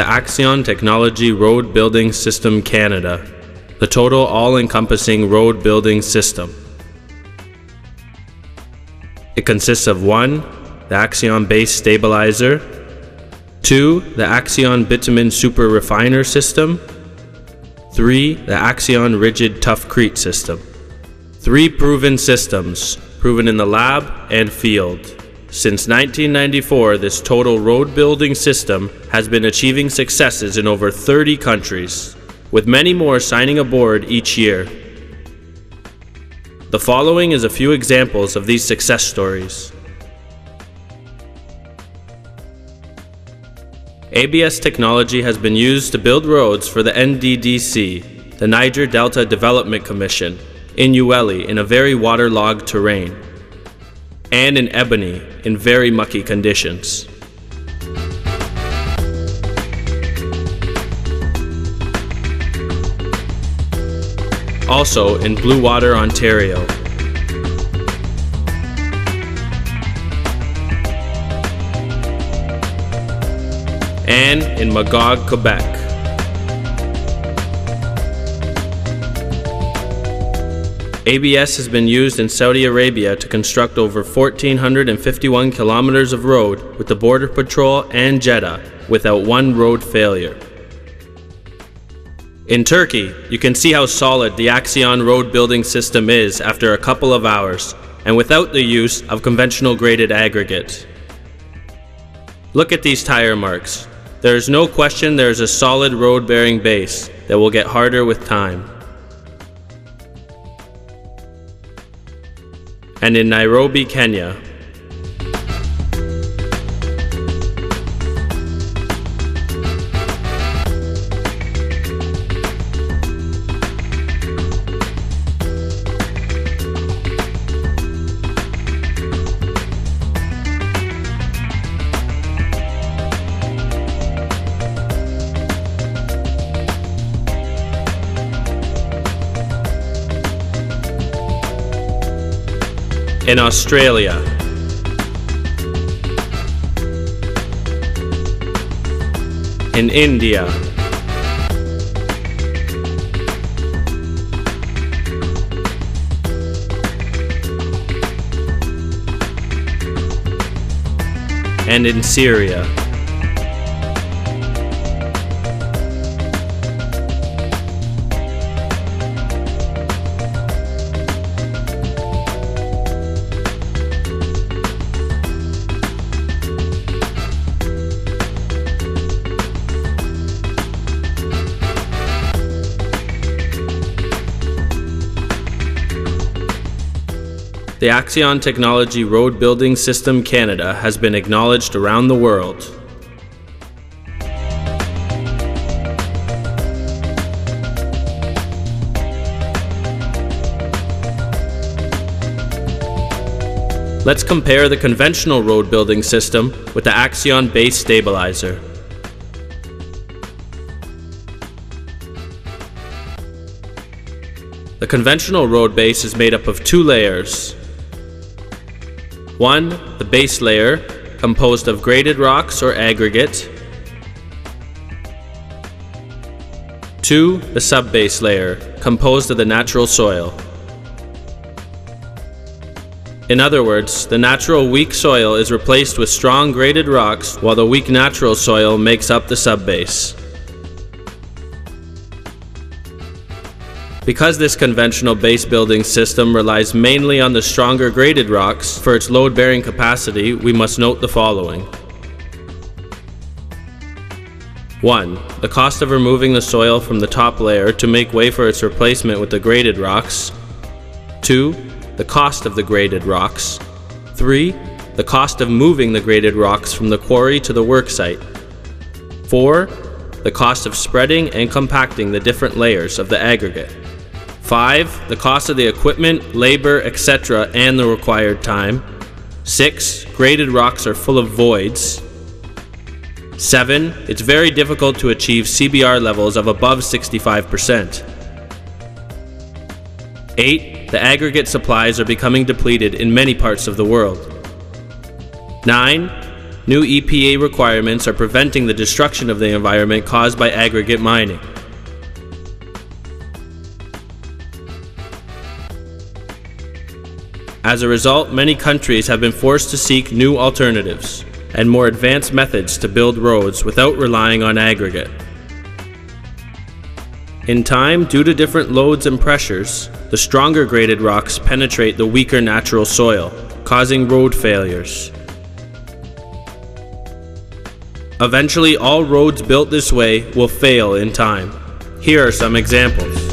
the Axion Technology Road Building System Canada, the total all-encompassing road building system. It consists of 1. The Axion Base Stabilizer, 2. The Axion Bitumen Super Refiner System, 3. The Axion Rigid Toughcrete System. 3 proven systems, proven in the lab and field. Since 1994, this total road building system has been achieving successes in over 30 countries, with many more signing aboard each year. The following is a few examples of these success stories. ABS technology has been used to build roads for the NDDC, the Niger Delta Development Commission, in Ueli in a very waterlogged terrain, and in Ebony in very mucky conditions. Also in Blue Water, Ontario. And in Magog, Quebec. ABS has been used in Saudi Arabia to construct over 1,451 kilometers of road with the Border Patrol and Jeddah without one road failure. In Turkey, you can see how solid the Axion road building system is after a couple of hours and without the use of conventional graded aggregate. Look at these tire marks. There is no question there is a solid road-bearing base that will get harder with time. And in Nairobi, Kenya. In Australia. In India. And in Syria. The Axion Technology Road Building System Canada has been acknowledged around the world. Let's compare the conventional road building system with the Axion Base Stabilizer. The conventional road base is made up of 2 layers. 1. The base layer, composed of graded rocks or aggregate. 2. The sub-base layer, composed of the natural soil. In other words, the natural weak soil is replaced with strong graded rocks, while the weak natural soil makes up the sub-base. Because this conventional base building system relies mainly on the stronger graded rocks for its load-bearing capacity, we must note the following. 1. The cost of removing the soil from the top layer to make way for its replacement with the graded rocks. 2. The cost of the graded rocks. 3. The cost of moving the graded rocks from the quarry to the worksite. 4. The cost of spreading and compacting the different layers of the aggregate. 5. The cost of the equipment, labor, etc. and the required time. 6. Graded rocks are full of voids. 7. It's very difficult to achieve CBR levels of above 65%. 8. The aggregate supplies are becoming depleted in many parts of the world. 9. new EPA requirements are preventing the destruction of the environment caused by aggregate mining. As a result, many countries have been forced to seek new alternatives and more advanced methods to build roads without relying on aggregate. In time, due to different loads and pressures, the stronger graded rocks penetrate the weaker natural soil, causing road failures. Eventually, all roads built this way will fail in time. Here are some examples.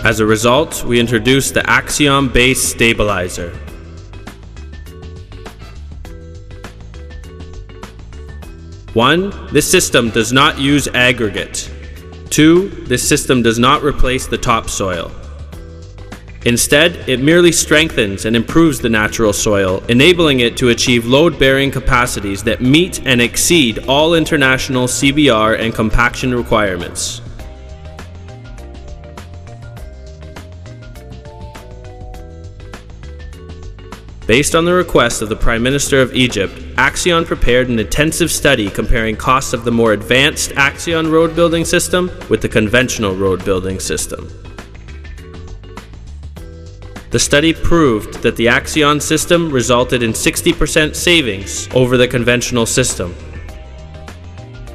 As a result, we introduced the Axion base stabilizer. One, this system does not use aggregate. Two, this system does not replace the topsoil. Instead, it merely strengthens and improves the natural soil, enabling it to achieve load-bearing capacities that meet and exceed all international CBR and compaction requirements. Based on the request of the Prime Minister of Egypt, Axion prepared an intensive study comparing costs of the more advanced Axion road building system with the conventional road building system. The study proved that the Axion system resulted in 60% savings over the conventional system,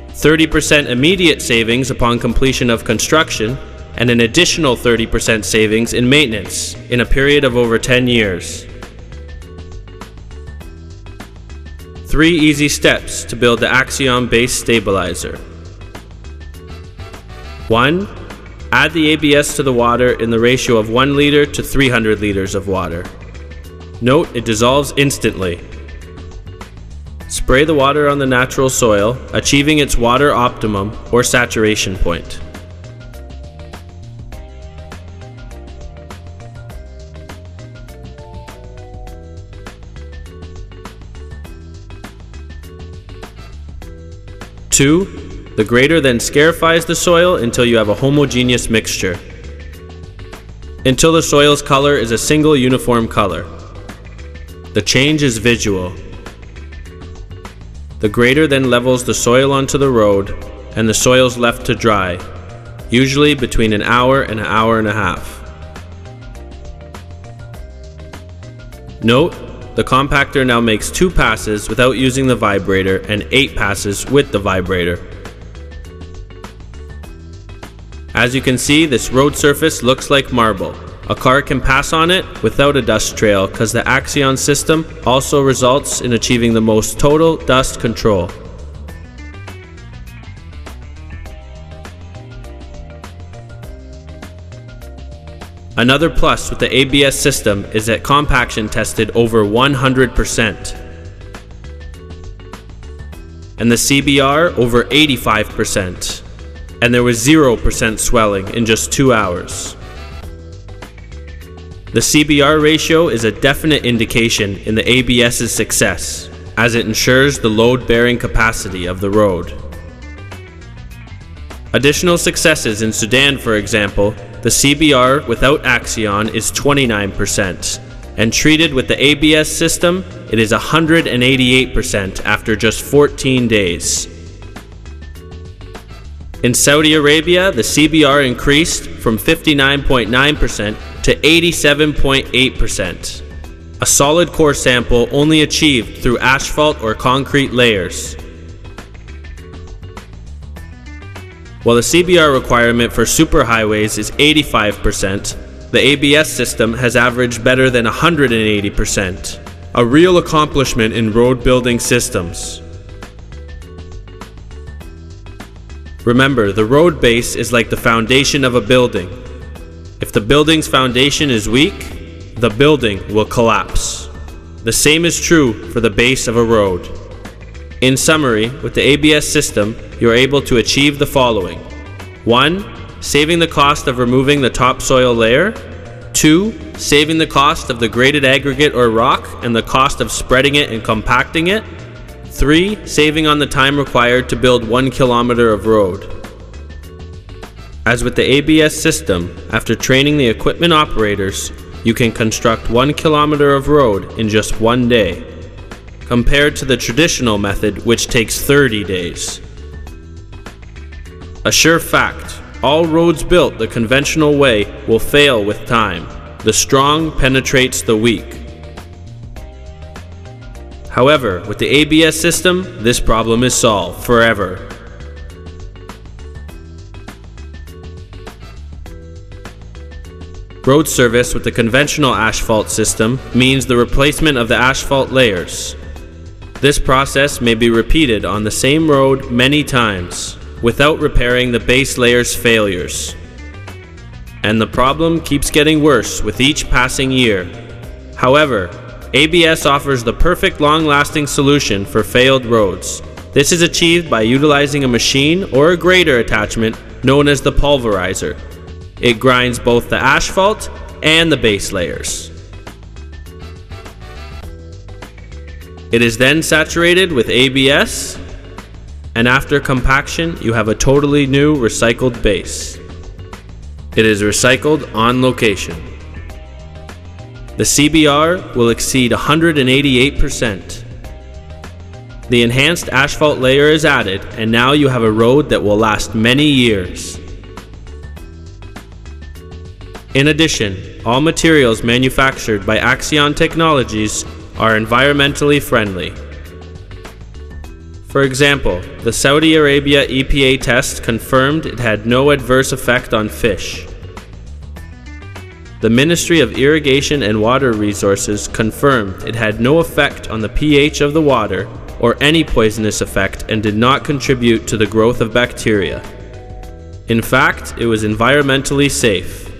30% immediate savings upon completion of construction, and an additional 30% savings in maintenance in a period of over 10 years. 3 easy steps to build the Axion base stabilizer. 1. Add the ABS to the water in the ratio of 1 liter to 300 liters of water. Note, it dissolves instantly. Spray the water on the natural soil, achieving its water optimum or saturation point. Two, the grader then scarifies the soil until you have a homogeneous mixture, until the soil's color is a single uniform color. The change is visual. The grader then levels the soil onto the road, and the soil is left to dry, usually between an hour and a half. Note, the compactor now makes 2 passes without using the vibrator and 8 passes with the vibrator. As you can see, this road surface looks like marble. A car can pass on it without a dust trail because the Axion system also results in achieving the most total dust control. Another plus with the ABS system is that compaction tested over 100%, and the CBR over 85%, and there was 0% swelling in just 2 hours. The CBR ratio is a definite indication in the ABS's success, as it ensures the load-bearing capacity of the road. Additional successes in Sudan, for example, the CBR without Axion is 29%, and treated with the ABS system, it is 188% after just 14 days. In Saudi Arabia, the CBR increased from 59.9% to 87.8%, a solid core sample only achieved through asphalt or concrete layers. While the CBR requirement for superhighways is 85%, the ABS system has averaged better than 180%, a real accomplishment in road building systems. Remember, the road base is like the foundation of a building. If the building's foundation is weak, the building will collapse. The same is true for the base of a road. In summary, with the ABS system, you are able to achieve the following. 1. saving the cost of removing the topsoil layer. 2. Saving the cost of the graded aggregate or rock and the cost of spreading it and compacting it. 3. Saving on the time required to build 1 kilometer of road. As with the ABS system, after training the equipment operators, you can construct 1 kilometer of road in just 1 day, compared to the traditional method, which takes 30 days. A sure fact, all roads built the conventional way will fail with time. The strong penetrates the weak. However, with the ABS system, this problem is solved forever. Road service with the conventional asphalt system means the replacement of the asphalt layers. This process may be repeated on the same road many times, without repairing the base layer's failures. And the problem keeps getting worse with each passing year. However, ABS offers the perfect long-lasting solution for failed roads. This is achieved by utilizing a machine or a grader attachment known as the pulverizer. It grinds both the asphalt and the base layers. It is then saturated with ABS, and after compaction, you have a totally new recycled base. It is recycled on location. The CBR will exceed 188%. The enhanced asphalt layer is added, and now you have a road that will last many years. In addition, all materials manufactured by Axion Technologies are environmentally friendly. For example, the Saudi Arabia EPA test confirmed it had no adverse effect on fish. The Ministry of Irrigation and Water Resources confirmed it had no effect on the pH of the water or any poisonous effect and did not contribute to the growth of bacteria. In fact, it was environmentally safe.